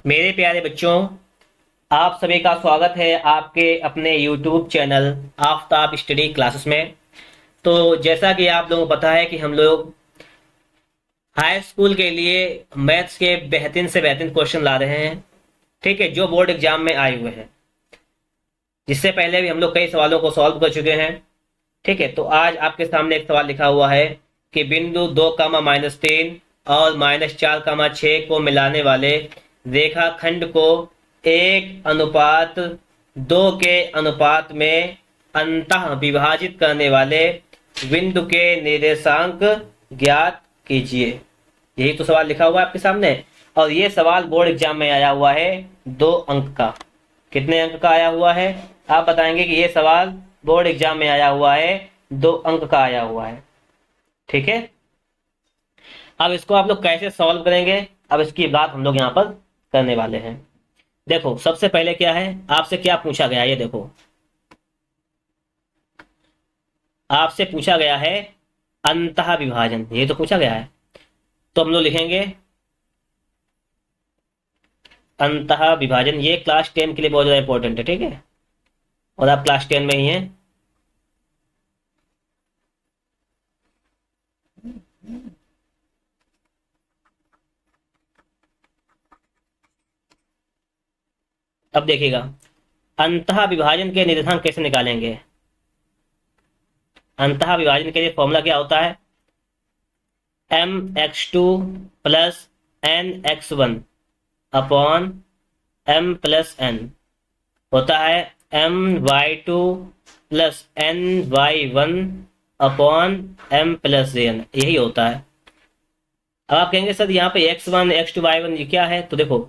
मेरे प्यारे बच्चों, आप सभी का स्वागत है आपके अपने YouTube channel Aftab study classes में। तो जैसा कि आप लोगों को पता है कि हम लोग हाई स्कूल के लिए मैथ्स के बेहतरीन से बेहतरीन क्वेश्चन ला रहे हैं। ठीक है, जो बोर्ड एग्जाम में आए हुए हैं। जिससे पहले भी हम लोग कई सवालों को सॉल्व कर चुके हैं। ठीक है, तो आज आपके सामने एक सवाल लिखा हुआ है कि बिंदु 2, -3 और -4, 6 को मिलाने वाले रेखाखंड को 1:2 के अनुपात में अंतः विभाजित करने वाले बिंदु के निर्देशांक ज्ञात कीजिए। यही तो सवाल लिखा हुआ है आपके सामने। और ये सवाल बोर्ड एग्जाम में आया हुआ है 2 अंक का। कितने अंक का आया हुआ है? आप बताएंगे कि ये सवाल बोर्ड एग्जाम में आया हुआ है 2 अंक का आया हुआ है। ठीक है, अब इसको आप लोग कैसे सॉल्व करेंगे, अब इसकी बात हम लोग यहाँ पर करने वाले हैं। देखो, सबसे पहले क्या है, आपसे क्या पूछा गया है, ये देखो आपसे पूछा गया है अंतः विभाजन, ये तो पूछा गया है। तो हम लोग लिखेंगे अंतः विभाजन। ये क्लास 10 के लिए बहुत ज्यादा इंपॉर्टेंट है। ठीक है, और आप क्लास 10 में ही हैं। अब देखिएगा, अंतः विभाजन के निर्देशांक कैसे निकालेंगे। अंतः विभाजन के लिए फॉर्मूला क्या होता है? mx2 plus nx1 upon m+n होता है my2 plus ny1 upon m+n, यही होता है। अब आप कहेंगे सर यहाँ पे x1 x2 y1 ये क्या है? तो देखो,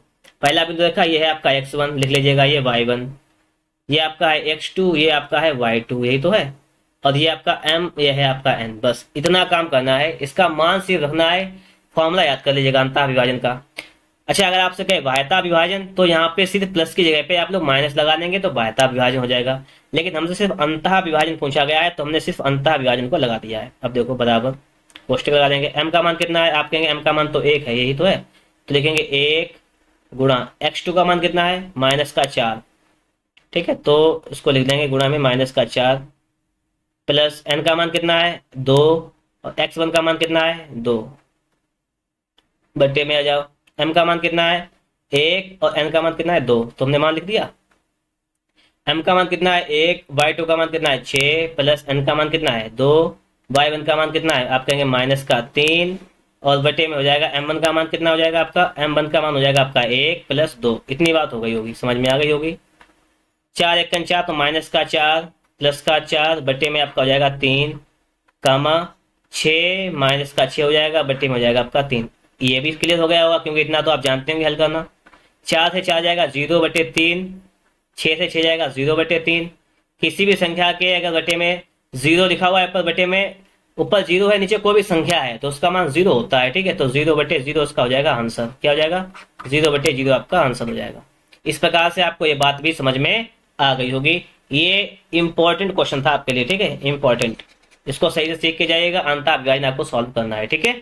पहला बिंदु देखा, ये है आपका x1, लिख लीजिएगा, ये y1, ये आपका है x2, ये आपका है y2, यही तो है। और ये आपका m, ये है आपका n। बस इतना काम करना है, इसका मान सिर्फ रखना है। फॉर्मूला याद कर लीजिएगा अंतः विभाजन का। अच्छा, अगर आपसे कहे बाह्यता विभाजन, तो यहाँ पे सिर्फ प्लस की जगह पे आप लोग माइनस लगा देंगे तो बाह्यता विभाजन हो जाएगा। लेकिन हमसे सिर्फ अंतः विभाजन पूछा गया है, तो हमने सिर्फ अंतः विभाजन को लगा दिया है। अब देखो, बराबर कोष्टक लगा देंगे। m का मान कितना है? आप कहेंगे m का मान तो 1 है, यही तो है। तो लिखेंगे 1 गुणा x2 का मान कितना है? -4। ठीक है, तो इसको लिख देंगे गुणा में -4 प्लस n का मान कितना है? 2, और x1 का मान कितना है? 2। बट्टे में आ जाओ, m का मान कितना है? 1, और n का मान कितना है? 2। तो हमने मान लिख दिया। m का मान कितना है? 1, y2 का मान कितना है? 6 प्लस n का मान कितना है? 2, y1 का मान कितना है? आप कहेंगे -3, और बटे में हो जाएगा m1 का मान कितना हो जाएगा आपका? m1 का मान हो जाएगा आपका 1 प्लस 2। इतनी बात हो गई होगी, समझ में आ गई होगी। 4 1 4, तो -4 +4 बटे में आपका हो जाएगा 3, कामा 6 -6 हो जाएगा, बटे में हो जाएगा आपका 3। ये भी क्लियर हो गया होगा, क्योंकि इतना तो आप जानते होंगे हल करना। 4 से 4 जाएगा 0/3, 6 से 6 जाएगा 0/3। किसी भी संख्या के अगर बटे में 0 लिखा हुआ है, पर बटे में ऊपर 0 है, नीचे कोई भी संख्या है, तो उसका मान 0 होता है। ठीक है, तो 0/0 उसका हो जाएगा आंसर। क्या हो जाएगा? 0/0 आपका आंसर हो जाएगा। इस प्रकार से आपको ये बात भी समझ में आ गई होगी। ये इंपॉर्टेंट क्वेश्चन था आपके लिए। ठीक है, इंपॉर्टेंट, इसको सही से सीख के जाइएगा। अंतः विभाजन आपको सॉल्व करना है। ठीक है।